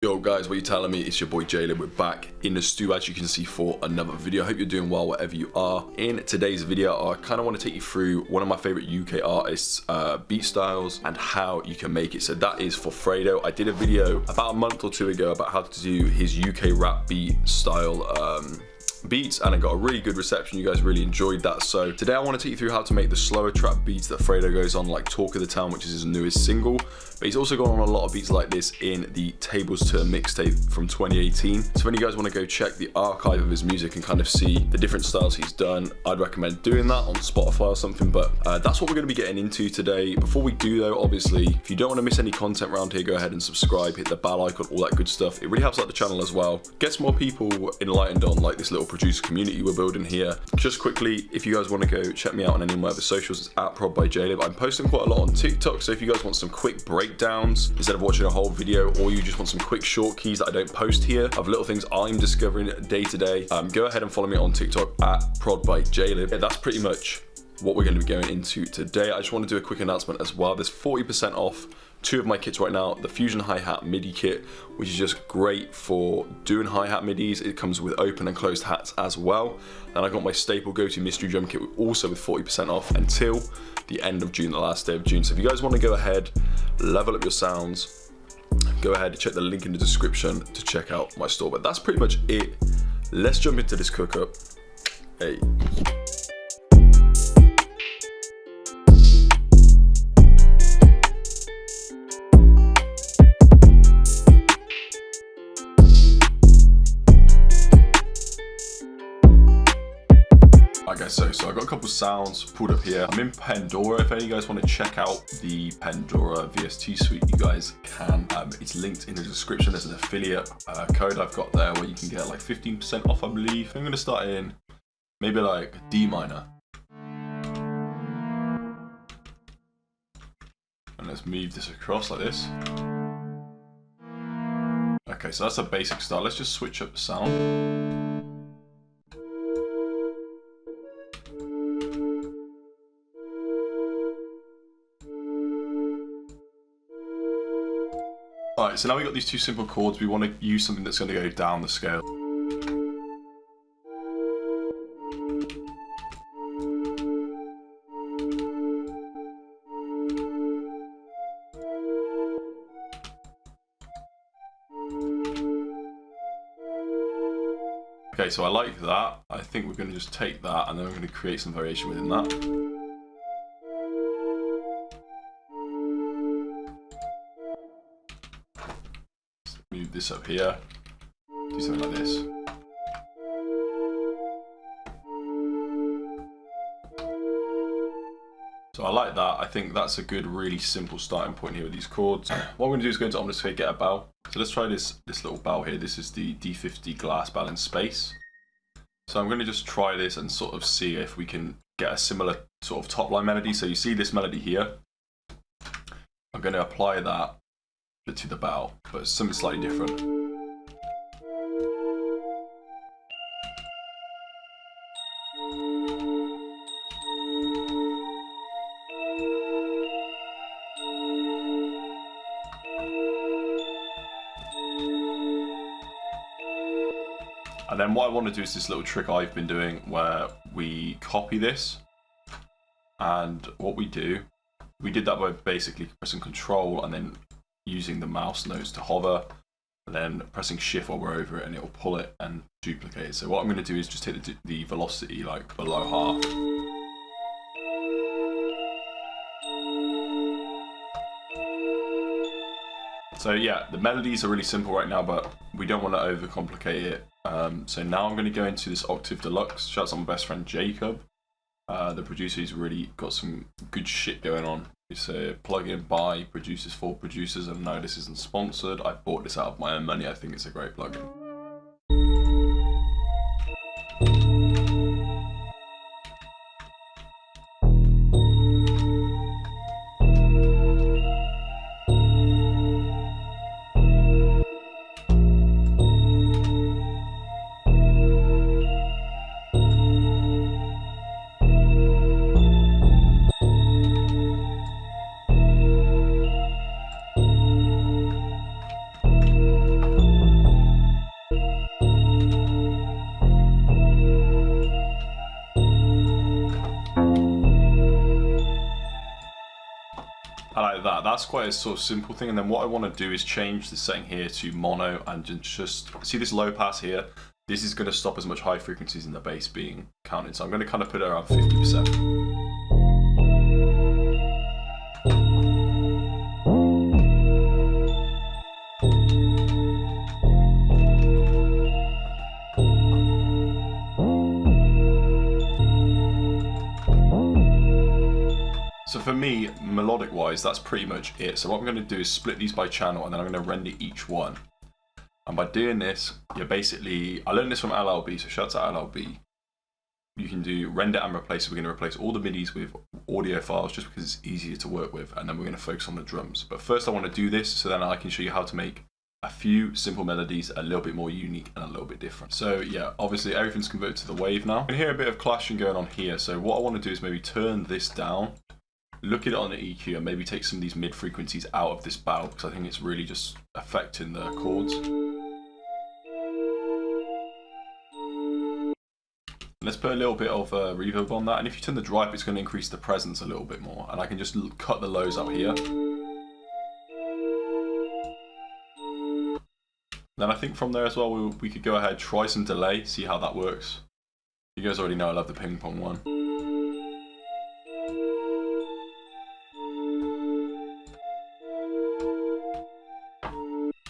Yo guys, what are you telling me? It's your boy Jalen. We're back in the stew, as you can see, for another video. I hope you're doing well wherever you are. In today's video, I kind of want to take you through one of my favorite UK artists, beat styles, and how you can make it. So that is for Fredo. I did a video about a month or two ago about how to do his UK rap beat style beats, and I got a really good reception. You guys really enjoyed that. So today I want to take you through how to make the slower trap beats that Fredo goes on, like Talk of the Town, which is his newest single. But he's also gone on a lot of beats like this in the Tables Turn mixtape from 2018. So when you guys want to go check the archive of his music and kind of see the different styles he's done, I'd recommend doing that on Spotify or something. But that's what we're going to be getting into today. Before we do though, obviously, if you don't want to miss any content around here, go ahead and subscribe, hit the bell icon, all that good stuff. It really helps out the channel as well. Gets more people enlightened on like this little producer community we're building here. Just quickly, if you guys want to go check me out on any of my other socials, it's at Prod by Jalib. I'm posting quite a lot on TikTok, so if you guys want some quick breakdowns instead of watching a whole video, or you just want some quick short keys that I don't post here of little things I'm discovering day to day, go ahead and follow me on TikTok at Prod by Jalib. Yeah, that's pretty much what we're going to be going into today. I just want to do a quick announcement as well. There's 40% off two of my kits right now. The Fusion hi-hat MIDI kit, which is just great for doing hi-hat MIDIs. It comes with open and closed hats as well. And I got my staple go-to mystery drum kit also with 40% off until the end of June, the last day of June. So if you guys want to go ahead, level up your sounds, go ahead and check the link in the description to check out my store. But that's pretty much it. Let's jump into this Cookup. Hey. So I got a couple sounds pulled up here. I'm in Pandora. If any of you guys want to check out the Pandora VST suite, you guys can. It's linked in the description. There's an affiliate code I've got there where you can get like 15% off, I believe. I'm going to start in maybe like D minor. And let's move this across like this. Okay, so that's a basic style. Let's just switch up the sound. Alright, so now we've got these two simple chords. We want to use something that's going to go down the scale. Okay, so I like that. I think we're going to just take that and then we're going to create some variation within that. Move this up here, do something like this. So I like that. I think that's a good, really simple starting point here with these chords. What we're going to do is go into Omnisphere, get a bow. So let's try this little bow here. This is the D50 glass balance space. So I'm going to just try this and sort of see if we can get a similar sort of top line melody. So you see this melody here. I'm going to apply that to the bow, but it's something slightly different. And then what I want to do is this little trick I've been doing where we copy this, and what we did that by basically pressing Control and then using the mouse nodes to hover, and then pressing Shift while we're over it, and it will pull it and duplicate it. So what I'm going to do is just take the velocity like below half. So yeah, the melodies are really simple right now, but we don't want to overcomplicate it. So now I'm going to go into this Octave Deluxe. Shout out to my best friend Jacob, the producer. He's really got some good shit going on. It's a plugin by producers for producers, and no, this isn't sponsored. I bought this out of my own money. I think it's a great plugin. that's quite a sort of simple thing. And then what I want to do is change the setting here to mono, and just see this low pass here. This is going to stop as much high frequencies in the bass being counted. So I'm going to kind of put it around 50%. So for me, melodic wise, that's pretty much it. So what I'm going to do is split these by channel, and then I'm going to render each one. And by doing this, you're basically, I learned this from LLB, so shout out to LLB. You can do render and replace. So we're going to replace all the MIDIs with audio files just because it's easier to work with, and then we're going to focus on the drums. But first I want to do this so then I can show you how to make a few simple melodies a little bit more unique and a little bit different. So yeah, obviously everything's converted to the wave now. You can hear a bit of clashing going on here. So what I want to do is maybe turn this down, look at it on the EQ, and maybe take some of these mid frequencies out of this bow, because I think it's really just affecting the chords. Let's put a little bit of reverb on that, and if you turn the dry up, it's going to increase the presence a little bit more, and I can just cut the lows out here. Then I think from there as well, we could go ahead, try some delay, see how that works. You guys already know I love the ping pong one.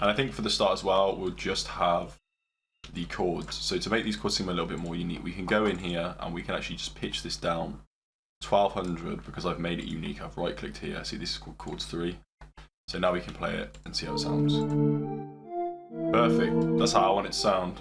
And I think for the start as well, we'll just have the chords. So to make these chords seem a little bit more unique, we can go in here and we can actually just pitch this down 1200, because I've made it unique. I've right clicked here, see this is called chords 3. So now we can play it and see how it sounds. Perfect, that's how I want it to sound.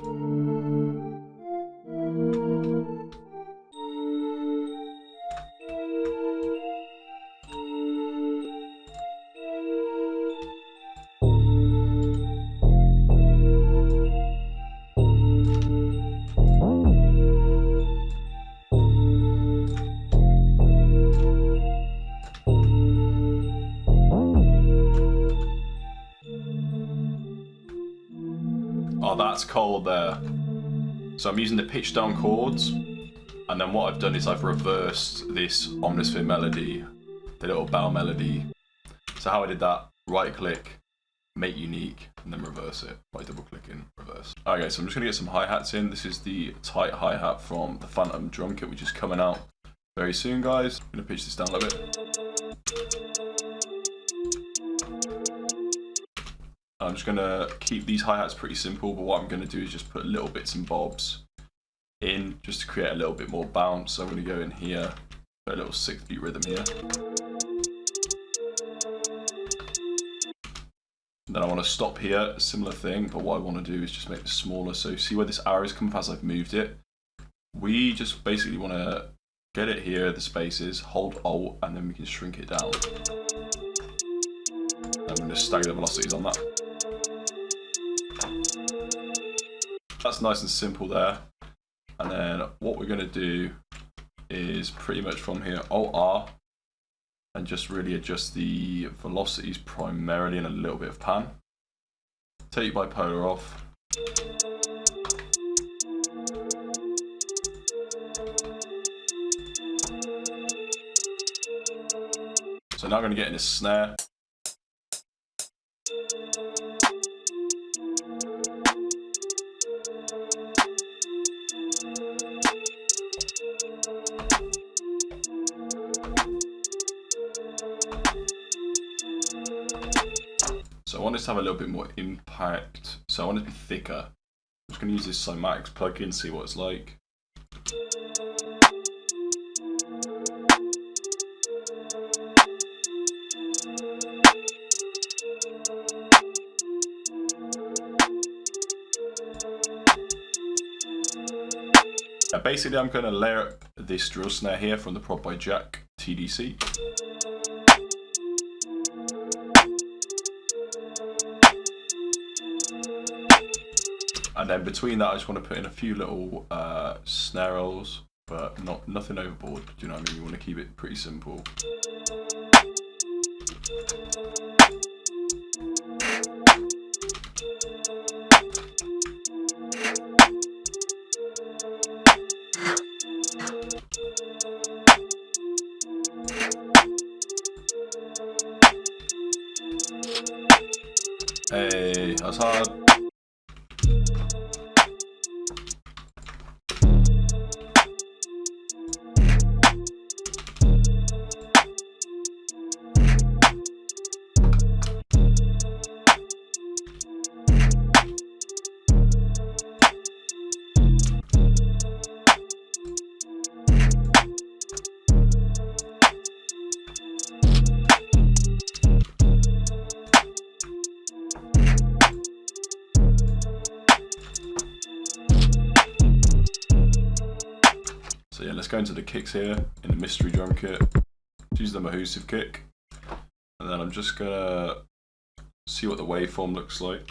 Oh, that's cold there. So I'm using the pitch down chords, and then what I've done is I've reversed this Omnisphere melody, the little bow melody. So how I did that, right click, make unique, and then reverse it by double clicking reverse. Okay, so I'm just gonna get some hi-hats in. This is the tight hi-hat from the Phantom drum kit, which is coming out very soon, guys. I'm gonna pitch this down a little bit. I'm just gonna keep these hi-hats pretty simple, but what I'm gonna do is just put little bits and bobs in just to create a little bit more bounce. So I'm gonna go in here, put a little 6-beat rhythm here. And then I wanna stop here, similar thing, but what I wanna do is just make this smaller. So see where this arrow's come up as I've moved it? We just basically wanna get it here, the spaces, hold Alt, and then we can shrink it down. I'm gonna stagger the velocities on that. That's nice and simple there. And then what we're going to do is pretty much from here, Alt R, and just really adjust the velocities primarily and a little bit of pan. Take bipolar off. So now I'm going to get in a snare. So I want this to have a little bit more impact, so I want it to be thicker. I'm just going to use this Cymatics plugin, see what it's like. Basically, I'm going to layer up this drill snare here from the Prod by Jack TDC. And then between that, I just want to put in a few little snare rolls, but nothing overboard. Do you know what I mean? You want to keep it pretty simple. as hard. So yeah, let's go into the kicks here in the mystery drum kit. Use the Mahusive kick, and then I'm just gonna see what the waveform looks like.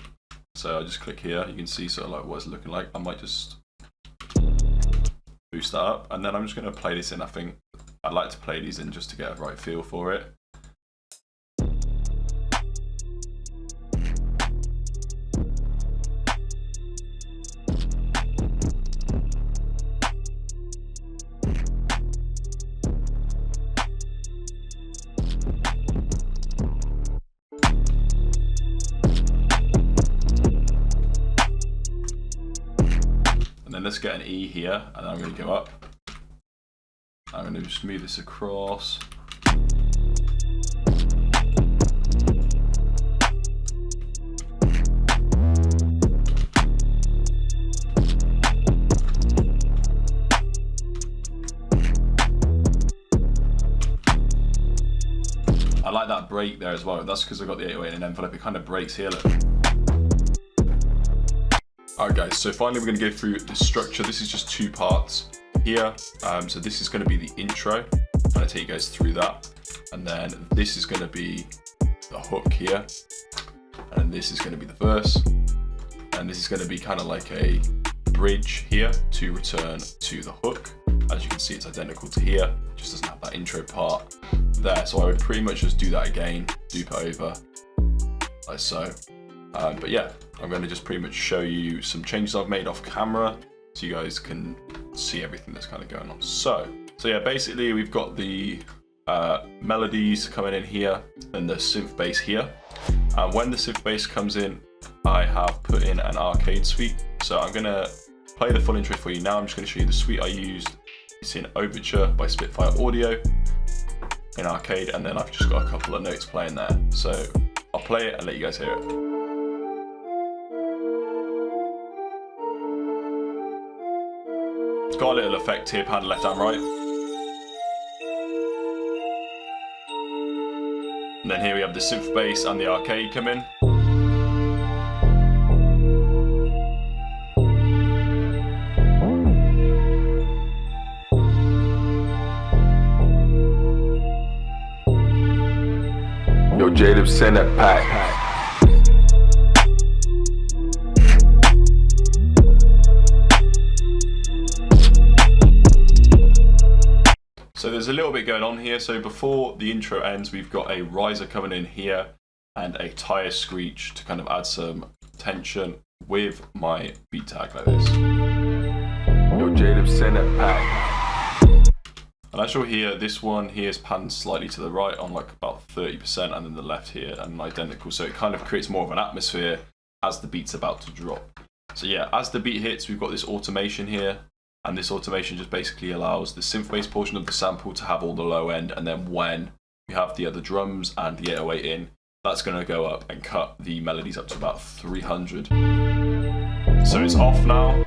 So I just click here, you can see sort of like what it's looking like. I might just boost that up, and then I'm just gonna play this in. I think I like to play these in just to get a right feel for it. And then let's get an E here, and then I'm going to go up. I'm going to just move this across. I like that break there as well. That's because I've got the 808 in an envelope. It kind of breaks here, look. Alright guys, so finally we're going to go through the structure. This is just two parts here. So this is going to be the intro. I'm going to take you guys through that. And then this is going to be the hook here. And this is going to be the verse. And this is going to be kind of like a bridge here to return to the hook. As you can see, it's identical to here. It just doesn't have that intro part there. So I would pretty much just do that again, dupe it over like so. But yeah, I'm going to just pretty much show you some changes I've made off camera so you guys can see everything that's kind of going on. So yeah, basically we've got the melodies coming in here and the synth bass here. And when the synth bass comes in, I have put in an arcade suite. So I'm going to play the full intro for you now. I'm just going to show you the suite I used. It's in Overture by Spitfire Audio in arcade, and then I've just got a couple of notes playing there. So I'll play it and let you guys hear it. It's got a little effect here, pan left and right. And then here we have the synth bass and the arcade come in. Yo, Jada, send that pack. So there's a little bit going on here. So before the intro ends, we've got a riser coming in here and a tire screech to kind of add some tension with my beat tag like this. Yo, Jada, send that pack. And as you'll hear, this one here is panned slightly to the right on like about 30%, and then the left here and identical. So it kind of creates more of an atmosphere as the beat's about to drop. So yeah, as the beat hits, we've got this automation here. And this automation just basically allows the synth bass portion of the sample to have all the low end, and then when we have the other drums and the 808 in, that's going to go up and cut the melodies up to about 300. So it's off now,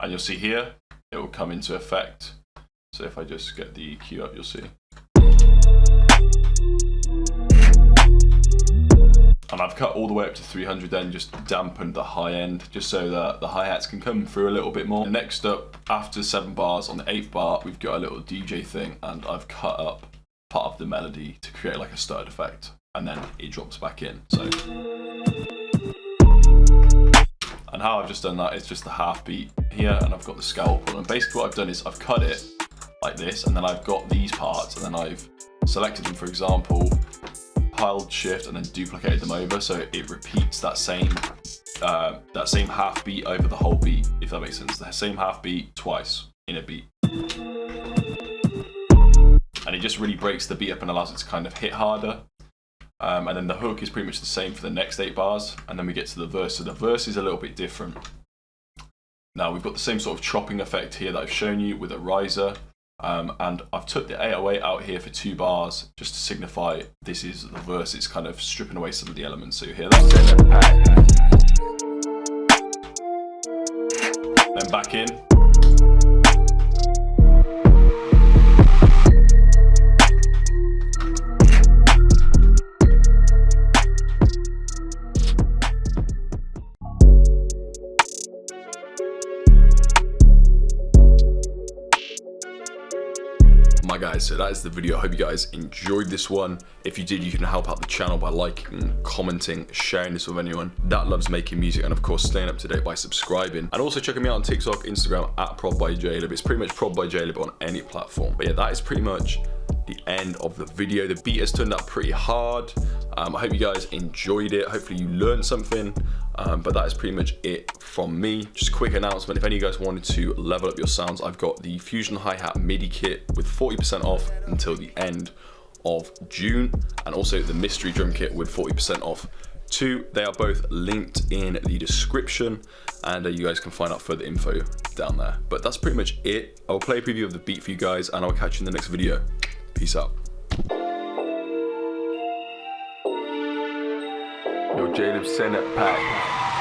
and you'll see here, it will come into effect. So if I just get the EQ up, you'll see. And I've cut all the way up to 300 then, just dampened the high end, just so that the hi-hats can come through a little bit more. And next up, after 7 bars, on the 8th bar, we've got a little DJ thing, and I've cut up part of the melody to create like a stuttered effect, and then it drops back in. So, and how I've just done that is just the half beat here, and I've got the scalpel. And basically what I've done is I've cut it like this, and then I've got these parts, and then I've selected them, for example, held shift and then duplicated them over, so it repeats that same half beat over the whole beat, if that makes sense. The same half beat twice in a beat, and it just really breaks the beat up and allows it to kind of hit harder. And then the hook is pretty much the same for the next 8 bars, and then we get to the verse. So the verse is a little bit different. Now we've got the same sort of chopping effect here that I've shown you with a riser, and I've took the 808 out here for 2 bars just to signify this is the verse. It's kind of stripping away some of the elements. So you hear that. Then back in. My guys, so that is the video. I hope you guys enjoyed this one. If you did, you can help out the channel by liking, commenting, sharing this with anyone that loves making music, and of course staying up to date by subscribing, and also checking me out on TikTok, Instagram at ProdByJlib. It's pretty much ProdByJlib on any platform. But yeah, that is pretty much the end of the video. The beat has turned out pretty hard. I hope you guys enjoyed it. Hopefully you learned something. But that is pretty much it from me. Just a quick announcement, if any of you guys wanted to level up your sounds, I've got the Fusion Hi-Hat MIDI kit with 40% off until the end of June, and also the Mystery Drum kit with 40% off too. They are both linked in the description, and you guys can find out further info down there. But that's pretty much it. I'll play a preview of the beat for you guys, and I'll catch you in the next video. Peace out. Yo, Jaleb, send that pack.